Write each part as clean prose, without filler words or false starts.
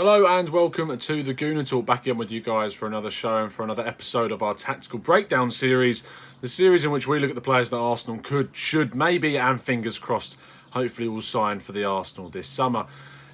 Hello and welcome to the Gooner Talk, back in with you guys for another show and for another episode of our Tactical Breakdown series. The series in which we look at the players that Arsenal could, should, maybe, and fingers crossed, hopefully will sign for the Arsenal this summer.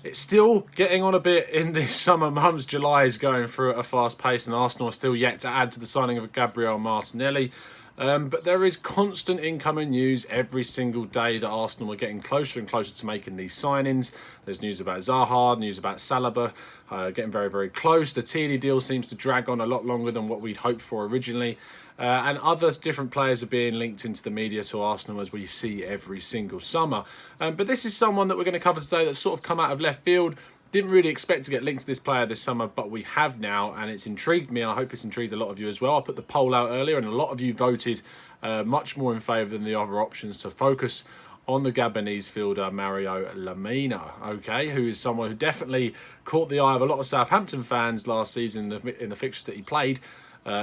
It's still getting on a bit in this summer months. July is going through at a fast pace and Arsenal are still yet to add to the signing of Gabriel Martinelli. But there is constant incoming news every single day that Arsenal are getting closer and closer to making these signings. There's news about Zaha, news about Saliba, getting very, very close. The Tierney deal seems to drag on a lot longer than what we'd hoped for originally. And other different players are being linked into the media to Arsenal, as we see every single summer. But this is someone that we're going to cover today that's sort of come out of left field. Didn't really expect to get linked to this player this summer, but we have now, and it's intrigued me, and I hope it's intrigued a lot of you as well. I put the poll out earlier, and a lot of you voted much more in favour than the other options to focus on the Gabonese fielder Mario Lemina, okay, who is someone who definitely caught the eye of a lot of Southampton fans last season in the fixtures that he played.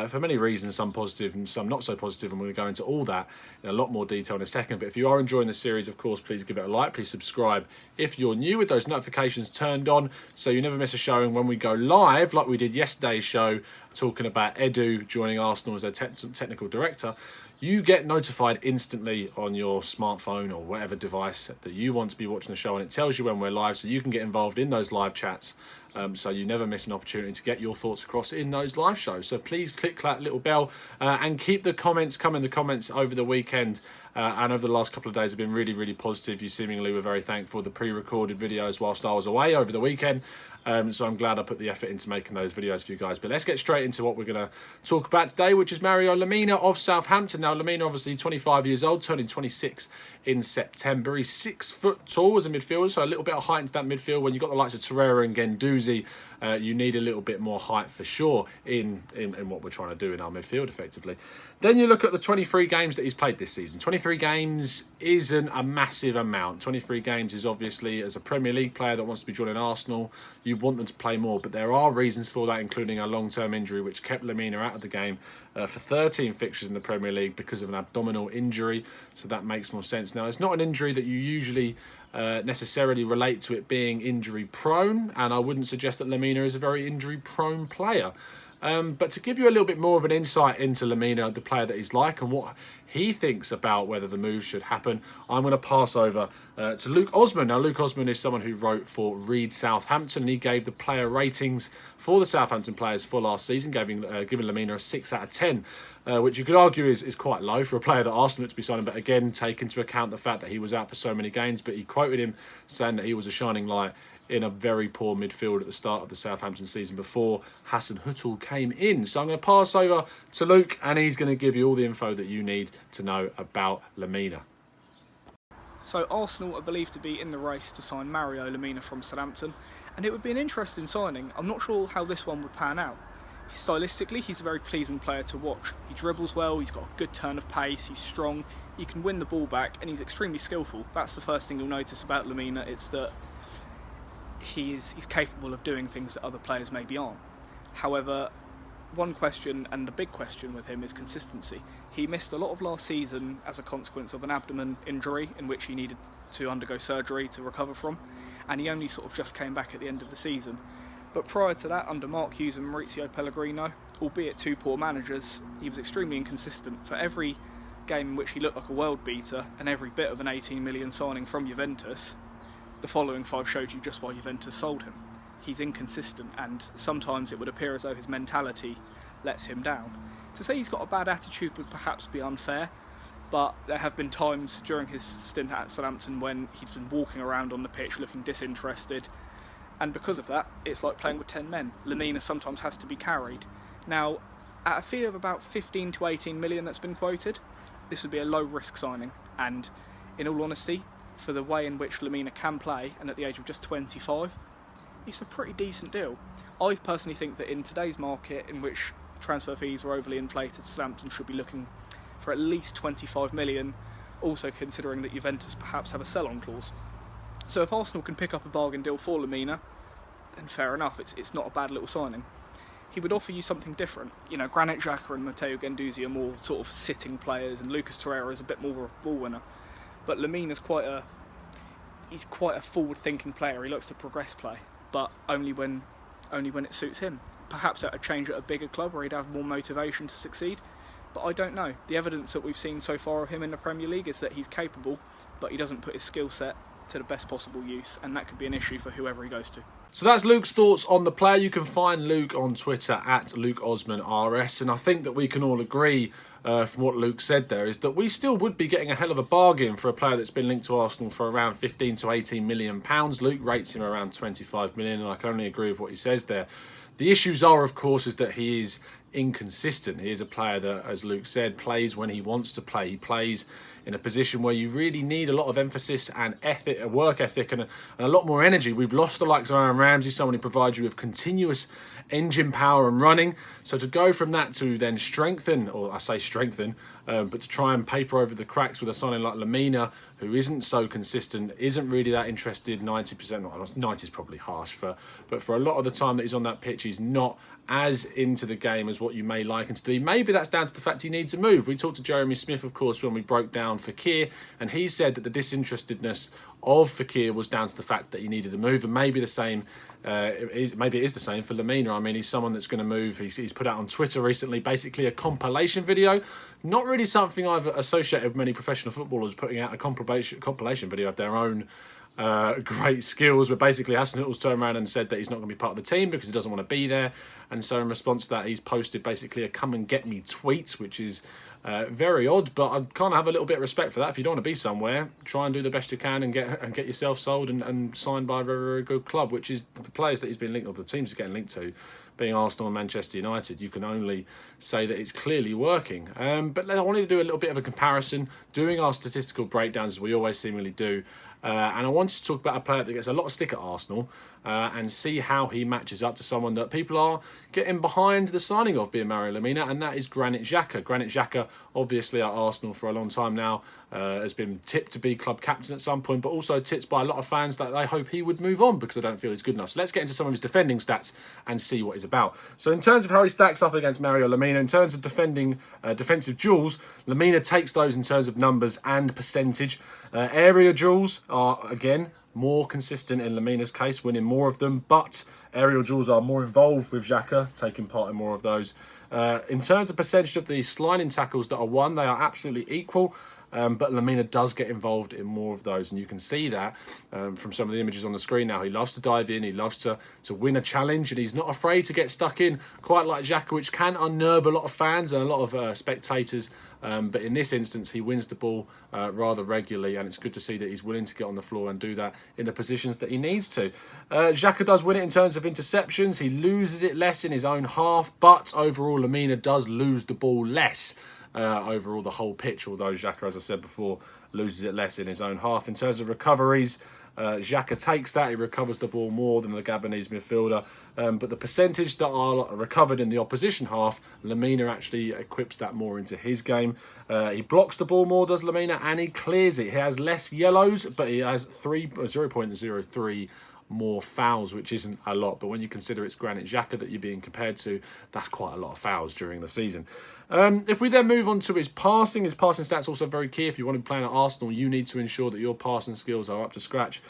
For many reasons, some positive and some not so positive, and we're going to go into all that in a lot more detail in a second. But if you are enjoying the series, of course, please give it a like, please subscribe if you're new, with those notifications turned on so you never miss a show. And when we go live, like we did yesterday's show, talking about Edu joining Arsenal as their technical director, you get notified instantly on your smartphone or whatever device that you want to be watching the show, and it tells you when we're live so you can get involved in those live chats. So you never miss an opportunity to get your thoughts across in those live shows. So please click that little bell and keep the comments coming. The comments over the weekend and over the last couple of days have been really, really positive. You seemingly were very thankful for the pre-recorded videos whilst I was away over the weekend. So I'm glad I put the effort into making those videos for you guys. But let's get straight into what we're going to talk about today, which is Mario Lemina of Southampton. Now, Lemina, obviously 25 years old, turning 26 in September. He's 6 foot tall as a midfielder, so a little bit of height into that midfield. When you've got the likes of Torreira and Guendouzi, you need a little bit more height for sure in what we're trying to do in our midfield, effectively. Then you look at the 23 games that he's played this season. 23 games isn't a massive amount. 23 games is obviously, as a Premier League player that wants to be joining Arsenal, you want them to play more, but there are reasons for that, including a long-term injury which kept Lemina out of the game for 13 fixtures in the Premier League because of an abdominal injury, so that makes more sense. Now, it's not an injury that you usually necessarily relate to it being injury prone, and I wouldn't suggest that Lemina is a very injury prone player. But to give you a little bit more of an insight into Lemina, the player that he's like, and what he thinks about whether the move should happen, I'm going to pass over to Luke Osman. Now, Luke Osman is someone who wrote for ReadSouthampton, and he gave the player ratings for the Southampton players for last season, giving Lemina a 6 out of 10, which you could argue is quite low for a player that Arsenal looked to be signing, but again, take into account the fact that he was out for so many games. But he quoted him saying that he was a shining light in a very poor midfield at the start of the Southampton season before Hassan Hüttl came in. So I'm going to pass over to Luke, and he's going to give you all the info that you need to know about Lemina. So Arsenal are believed to be in the race to sign Mario Lemina from Southampton, and it would be an interesting signing. I'm not sure how this one would pan out. Stylistically, he's a very pleasing player to watch. He dribbles well, he's got a good turn of pace, he's strong, he can win the ball back, and he's extremely skillful. That's the first thing you'll notice about Lemina. It's that he's capable of doing things that other players maybe aren't. However, one question, and the big question with him, is consistency. He missed a lot of last season as a consequence of an abdomen injury in which he needed to undergo surgery to recover from, and he only sort of just came back at the end of the season. But prior to that, under Mark Hughes and Maurizio Pellegrino, albeit two poor managers, he was extremely inconsistent. For every game in which he looked like a world beater and every bit of an 18 million signing from Juventus, the following 5 showed you just why Juventus sold him. He's inconsistent, and sometimes it would appear as though his mentality lets him down. To say he's got a bad attitude would perhaps be unfair, but there have been times during his stint at Southampton when he's been walking around on the pitch looking disinterested, and because of that, it's like playing with 10 men. Lemina sometimes has to be carried. Now, at a fee of about 15 to 18 million that's been quoted, this would be a low-risk signing, and in all honesty, for the way in which Lemina can play, and at the age of just 25, it's a pretty decent deal. I personally think that in today's market, in which transfer fees are overly inflated, Southampton should be looking for at least 25 million, also considering that Juventus perhaps have a sell-on clause. So if Arsenal can pick up a bargain deal for Lemina, then fair enough, it's not a bad little signing. He would offer you something different. You know, Granit Xhaka and Matteo Guendouzi are more sort of sitting players, and Lucas Torreira is a bit more of a ball winner. But Lemina's quite a forward-thinking player. He likes to progress play, but only when only when it suits him. Perhaps at a change at a bigger club where he'd have more motivation to succeed, but I don't know. The evidence that we've seen so far of him in the Premier League is that he's capable, but he doesn't put his skill set to the best possible use, and that could be an issue for whoever he goes to. So that's Luke's thoughts on the player. You can find Luke on Twitter at Luke Osman RS, and I think that we can all agree from what Luke said there is that we still would be getting a hell of a bargain for a player that's been linked to Arsenal for around 15 to 18 million pounds. Luke rates him around 25 million, and I can only agree with what he says there. The issues are, of course, is that he is inconsistent. He is a player that, as Luke said, plays when he wants to play. He plays in a position where you really need a lot of emphasis and ethic, work ethic, and a lot more energy. We've lost the likes of Aaron Ramsey, someone who provides you with continuous engine power and running. So to go from that to then strengthen, or I say strengthen, but to try and paper over the cracks with a signing like Lemina, who isn't so consistent, isn't really that interested 90%, 90 is probably harsh, but for a lot of the time that he's on that pitch, he's not as into the game as what you may like him to be. Maybe that's down to the fact he needs a move. We talked to Jeremy Smith, of course, when we broke down Fekir, and he said that the disinterestedness of Fekir was down to the fact that he needed a move, and maybe the same. Maybe it is the same for Lemina. I mean, he's someone that's going to move. He's put out on Twitter recently, basically a compilation video. Not really something I've associated with many professional footballers, putting out a compilation video of their own great skills, but basically Hasenhüttl's turned around and said that he's not going to be part of the team because he doesn't want to be there, and so in response to that he's posted basically a come and get me tweet, which is very odd, but I kind of have a little bit of respect for that. If you don't want to be somewhere, try and do the best you can and get yourself sold and signed by a very, very good club, which is the players that he's been linked, or the teams he's getting linked to, being Arsenal and Manchester United. You can only say that it's clearly working. But I wanted to do a little bit of a comparison, doing our statistical breakdowns as we always seemingly do. And I wanted to talk about a player that gets a lot of stick at Arsenal and see how he matches up to someone that people are getting behind the signing of, being Mario Lemina, and that is Granit Xhaka. Granit Xhaka, obviously at Arsenal for a long time now, has been tipped to be club captain at some point, but also tipped by a lot of fans that they hope he would move on because they don't feel he's good enough. So let's get into some of his defending stats and see what he's about. So in terms of how he stacks up against Mario Lemina, in terms of defensive duels, Lemina takes those in terms of numbers and percentage. Area duels are, again, more consistent in Lemina's case, winning more of them, but aerial duels are more involved with Xhaka, taking part in more of those. In terms of percentage of the sliding tackles that are won, they are absolutely equal, but Lemina does get involved in more of those, and you can see that from some of the images on the screen now. He loves to dive in, he loves to win a challenge, and he's not afraid to get stuck in, quite like Xhaka, which can unnerve a lot of fans and a lot of spectators. But in this instance, he wins the ball rather regularly, and it's good to see that he's willing to get on the floor and do that in the positions that he needs to. Xhaka does win it in terms of interceptions. He loses it less in his own half, but overall, Lemina does lose the ball less overall the whole pitch, although Xhaka, as I said before, loses it less in his own half. In terms of recoveries, Xhaka takes that. He recovers the ball more than the Gabonese midfielder. But the percentage that are recovered in the opposition half, Lemina actually equips that more into his game. He blocks the ball more, does Lemina, and he clears it. He has less yellows, but he has 0.03 more fouls, which isn't a lot, but when you consider it's Granit Xhaka that you're being compared to, that's quite a lot of fouls during the season. If we then move on to his passing stats also very key. If you want to be playing at Arsenal, you need to ensure that your passing skills are up to scratch.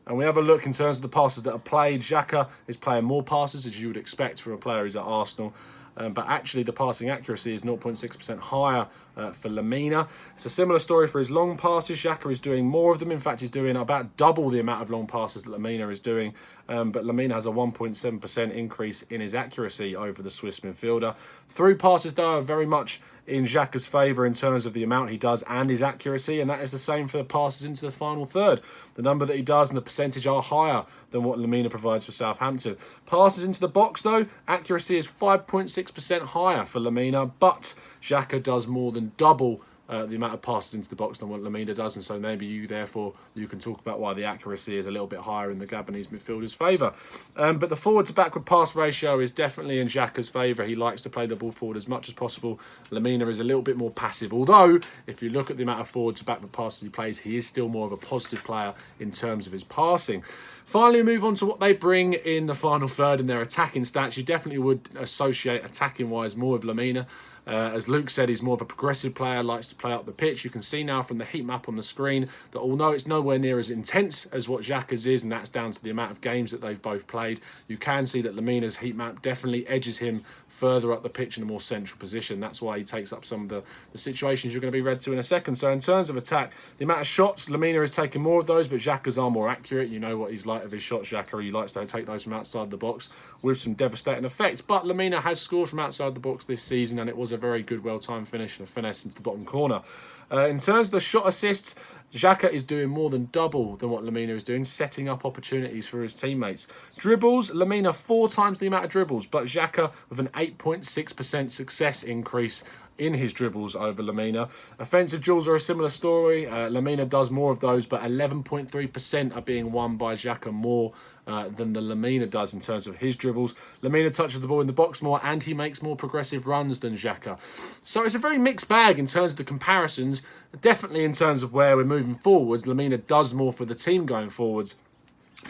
And we have a look in terms of the passes that are played. Xhaka is playing more passes, as you would expect from a player who's at Arsenal. But actually the passing accuracy is 0.6% higher for Lemina. It's a similar story for his long passes. Xhaka is doing more of them. In fact, he's doing about double the amount of long passes that Lemina is doing. But Lemina has a 1.7% increase in his accuracy over the Swiss midfielder. Through passes, though, are very much in Xhaka's favour in terms of the amount he does and his accuracy, and that is the same for the passes into the final third. The number that he does and the percentage are higher than what Lemina provides for Southampton. Passes into the box, though, accuracy is 5.6% higher for Lemina, but Xhaka does more than double the amount of passes into the box than what Lemina does, and so maybe you can talk about why the accuracy is a little bit higher in the Gabonese midfielder's favour. But the forward to backward pass ratio is definitely in Xhaka's favour. He likes to play the ball forward as much as possible. Lemina is a little bit more passive, although if you look at the amount of forward to backward passes he plays, he is still more of a positive player in terms of his passing. Finally, move on to what they bring in the final third in their attacking stats. You definitely would associate attacking-wise more with Lemina. As Luke said, he's more of a progressive player, likes to play up the pitch. You can see now from the heat map on the screen that although it's nowhere near as intense as what Xhaka's is, and that's down to the amount of games that they've both played, you can see that Lemina's heat map definitely edges him further up the pitch in a more central position. That's why he takes up some of the situations you're going to be read to in a second. So in terms of attack, the amount of shots, Lemina is taking more of those, but Xhaka's are more accurate. You know what he's like of his shots, Xhaka. He likes to take those from outside the box with some devastating effects. But Lemina has scored from outside the box this season, and it was a very good, well-timed finish and a finesse into the bottom corner. In terms of the shot assists, Xhaka is doing more than double than what Lemina is doing, setting up opportunities for his teammates. Dribbles, Lemina 4 times the amount of dribbles, but Xhaka with an 8.6% success increase in his dribbles over Lemina. Offensive duels are a similar story. Lemina does more of those, but 11.3% are being won by Xhaka more than the Lemina does in terms of his dribbles. Lemina touches the ball in the box more, and he makes more progressive runs than Xhaka. So it's a very mixed bag in terms of the comparisons. Definitely in terms of where we're moving forwards, Lemina does more for the team going forwards.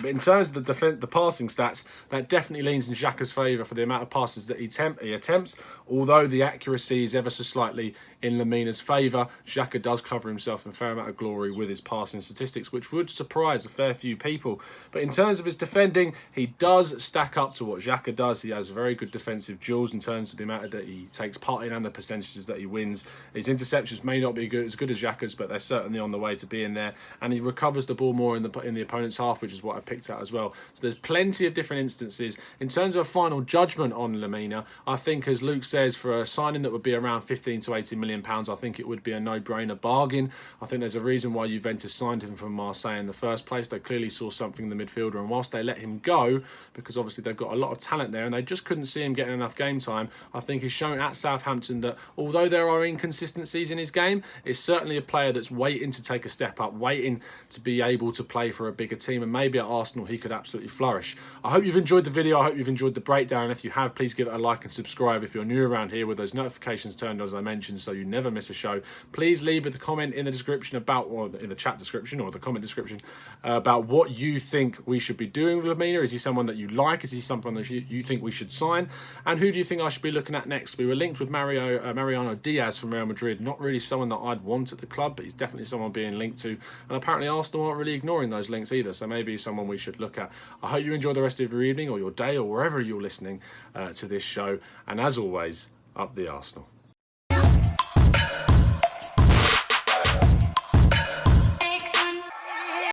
But in terms of the passing stats, that definitely leans in Xhaka's favour for the amount of passes that he attempts. Although the accuracy is ever so slightly in Lemina's favour, Xhaka does cover himself in a fair amount of glory with his passing statistics, which would surprise a fair few people. But in terms of his defending, he does stack up to what Xhaka does. He has very good defensive duels in terms of the amount that he takes part in and the percentages that he wins. His interceptions may not be as good as Xhaka's, but they're certainly on the way to being there. And he recovers the ball more in the opponent's half, which is what I picked out as well. So there's plenty of different instances. In terms of a final judgment on Lemina, I think, as Luke says, for a signing that would be around 15 to 18 million pounds, I think it would be a no-brainer bargain. I think there's a reason why Juventus signed him from Marseille in the first place. They clearly saw something in the midfielder, and whilst they let him go, because obviously they've got a lot of talent there and they just couldn't see him getting enough game time, I think he's shown at Southampton that although there are inconsistencies in his game, it's certainly a player that's waiting to take a step up, waiting to be able to play for a bigger team, and maybe at Arsenal he could absolutely flourish. I hope you've enjoyed the video. I hope you've enjoyed the breakdown. If you have, please give it a like and subscribe if you're new around here, with those notifications turned on, as I mentioned, so you never miss a show. Please leave a comment in the description about, or in the chat description or the comment description, about what you think we should be doing with Lemina. Is he someone that you like? Is he someone that you think we should sign? And who do you think I should be looking at next? We were linked with Mariano Diaz from Real Madrid. Not really someone that I'd want at the club, but he's definitely someone being linked to. And apparently Arsenal aren't really ignoring those links either, so maybe someone we should look at. I hope you enjoy the rest of your evening or your day or wherever you're listening to this show. And as always, up the Arsenal.